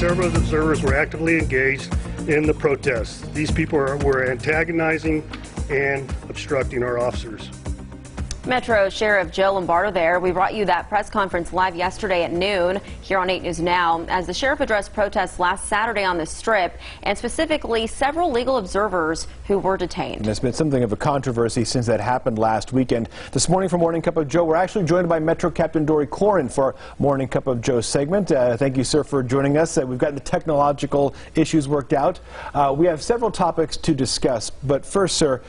several observers were actively engaged in the protests. These people were antagonizing and obstructing our officers. Metro Sheriff Joe Lombardo there. We brought you that press conference live yesterday at noon here on 8 News Now as the sheriff addressed protests last Saturday on the Strip and specifically several legal observers who were detained. And it's been something of a controversy since that happened last weekend. This morning for Morning Cup of Joe, we're actually joined by Metro Captain Dori Koren for Morning Cup of Joe segment. Thank you, sir, for joining us. We've got the technological issues worked out. We have several topics to discuss, but first, sir,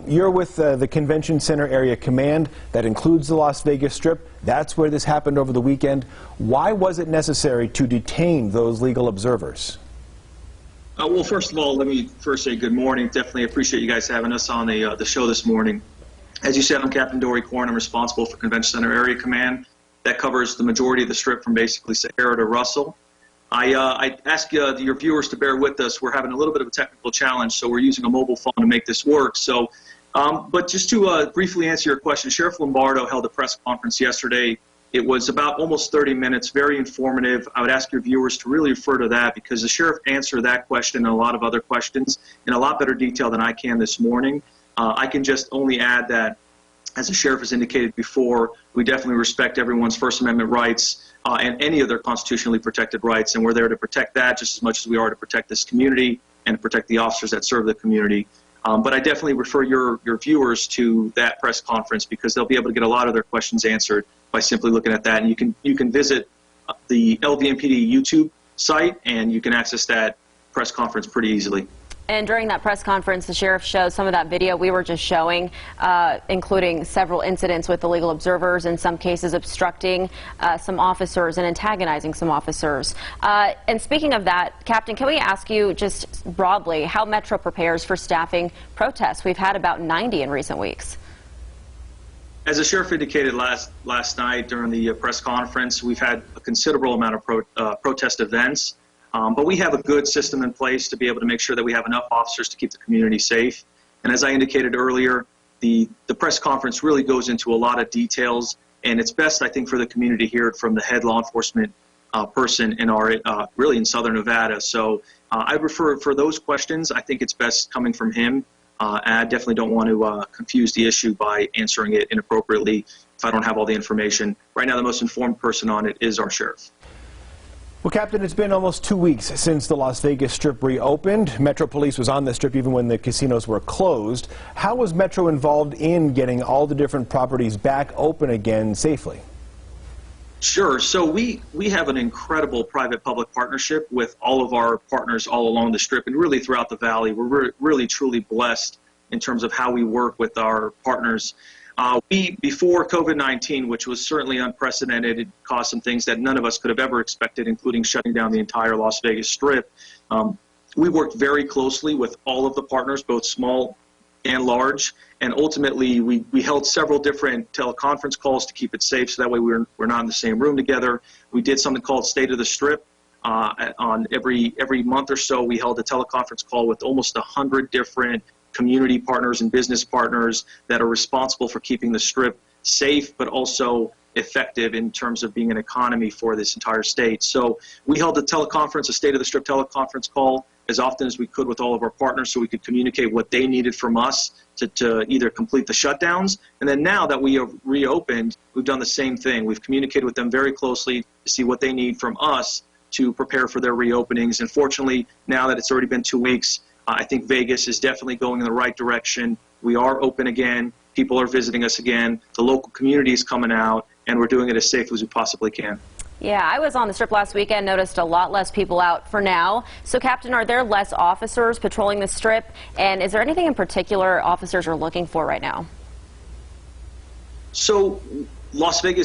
you're with the Convention Center Area Command. That includes the Las Vegas Strip. That's where this happened over the weekend. Why was it necessary to detain those legal observers? Well, first of all, let me first say good morning. Definitely appreciate you guys having us on the show this morning. As you said, I'm Captain Dori Koren. I'm responsible for Convention Center Area Command. That covers the majority of the Strip from basically Sahara to Russell. I ask your viewers to bear with us. We're having a little bit of a technical challenge, so we're using a mobile phone to make this work. But just to briefly answer your question, Sheriff Lombardo held a press conference yesterday. It was about almost 30 minutes, very informative. I would ask your viewers to really refer to that because the sheriff answered that question and a lot of other questions in a lot better detail than I can this morning. I can just only add that, as the sheriff has indicated before, we definitely respect everyone's First Amendment rights and any of their constitutionally protected rights, and we're there to protect that just as much as we are to protect this community and to protect the officers that serve the community. But I definitely refer your viewers to that press conference because they'll be able to get a lot of their questions answered by simply looking at that. And you can visit the LVMPD YouTube site and you can access that press conference pretty easily. And during that press conference, the sheriff showed some of that video we were just showing, including several incidents with the legal observers, in some cases obstructing some officers and antagonizing some officers. And speaking of that, Captain, can we ask you just broadly how Metro prepares for staffing protests? We've had about 90 in recent weeks. As the sheriff indicated last night during the press conference, we've had a considerable amount of protest events. But we have a good system in place to be able to make sure that we have enough officers to keep the community safe. And as I indicated earlier, the press conference really goes into a lot of details, and it's best, I think, for the community to hear it from the head law enforcement person in our really in Southern Nevada. So I refer for those questions. I think it's best coming from him. And I definitely don't want to confuse the issue by answering it inappropriately if I don't have all the information. Right now, the most informed person on it is our sheriff. Well, Captain, it's been almost 2 weeks since the Las Vegas Strip reopened. Metro Police was on the Strip even when the casinos were closed. How was Metro involved in getting all the different properties back open again safely? Sure. So we have an incredible private-public partnership with all of our partners all along the Strip and really throughout the Valley. We're really, truly blessed in terms of how we work with our partners. Before COVID-19, which was certainly unprecedented, it caused some things that none of us could have ever expected, including shutting down the entire Las Vegas Strip. We worked very closely with all of the partners, both small and large, and ultimately we held several different teleconference calls to keep it safe, so that way we're not in the same room together. We did something called State of the Strip. On every month or so, we held a teleconference call with almost 100 different community partners and business partners that are responsible for keeping the Strip safe, but also effective in terms of being an economy for this entire state. So we held a teleconference, a State of the Strip teleconference call as often as we could with all of our partners so we could communicate what they needed from us to either complete the shutdowns. And then now that we have reopened, we've done the same thing. We've communicated with them very closely to see what they need from us to prepare for their reopenings. And fortunately, now that it's already been 2 weeks, I think Vegas is definitely going in the right direction. We are open again. People are visiting us again. The local community is coming out, and we're doing it as safely as we possibly can. Yeah, I was on the Strip last weekend, noticed a lot less people out for now. So, Captain, are there less officers patrolling the Strip? And is there anything in particular officers are looking for right now? So, Convention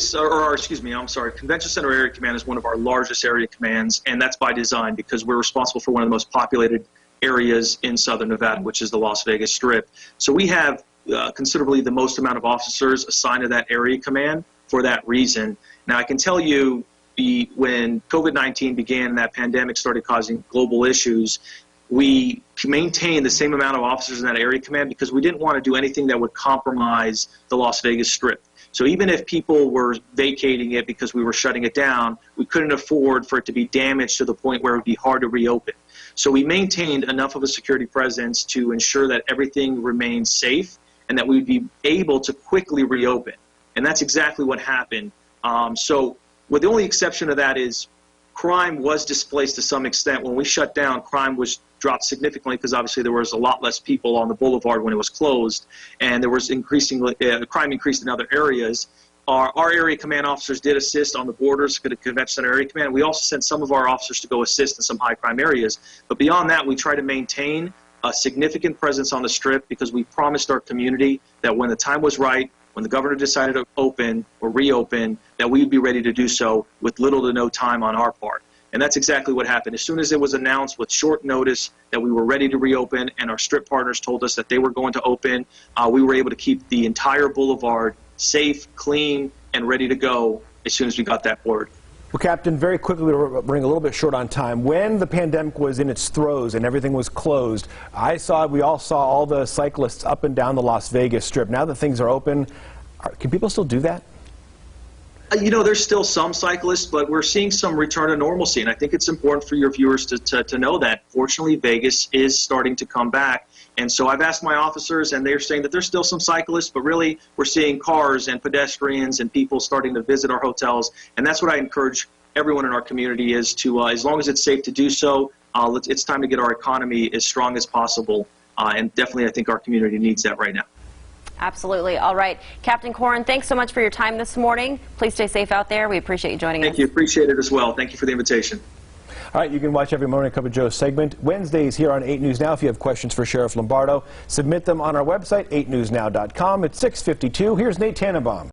Center Area Command is one of our largest area commands, and that's by design because we're responsible for one of the most populated areas in Southern Nevada, which is the Las Vegas Strip. So we have considerably the most amount of officers assigned to that area command for that reason. Now, I can tell you when COVID-19 began and that pandemic started causing global issues, we maintained the same amount of officers in that area command because we didn't want to do anything that would compromise the Las Vegas Strip. So even if people were vacating it because we were shutting it down, we couldn't afford for it to be damaged to the point where it would be hard to reopen. So we maintained enough of a security presence to ensure that everything remained safe and that we would be able to quickly reopen. And that's exactly what happened. So with the only exception of that is crime was displaced to some extent. When we shut down, crime was dropped significantly because obviously there was a lot less people on the boulevard when it was closed, and there was crime increased in other areas. Our area command officers did assist on the borders to the Convention Center Area Command. We also sent some of our officers to go assist in some high crime areas. But beyond that, we try to maintain a significant presence on the Strip because we promised our community that when the time was right, when the governor decided to open or reopen, that we would be ready to do so with little to no time on our part. And that's exactly what happened. As soon as it was announced with short notice that we were ready to reopen and our Strip partners told us that they were going to open, we were able to keep the entire boulevard safe, clean, and ready to go as soon as we got that word. Well, Captain, very quickly, we're running a little bit short on time. When the pandemic was in its throes and everything was closed, we all saw all the cyclists up and down the Las Vegas Strip. Now that things are open, can people still do that? You know, there's still some cyclists, but we're seeing some return to normalcy. And I think it's important for your viewers to know that. Fortunately, Vegas is starting to come back. And so I've asked my officers, and they're saying that there's still some cyclists, but really we're seeing cars and pedestrians and people starting to visit our hotels. And that's what I encourage everyone in our community is to, as long as it's safe to do so, it's time to get our economy as strong as possible. And definitely I think our community needs that right now. Absolutely. All right. Captain Koren, thanks so much for your time this morning. Please stay safe out there. We appreciate you joining us. Thank you. Appreciate it as well. Thank you for the invitation. All right, you can watch every Morning Cup of Joe segment Wednesdays here on 8 News Now. If you have questions for Sheriff Lombardo, submit them on our website, 8newsnow.com. It's 6:52. Here's Nate Tannenbaum.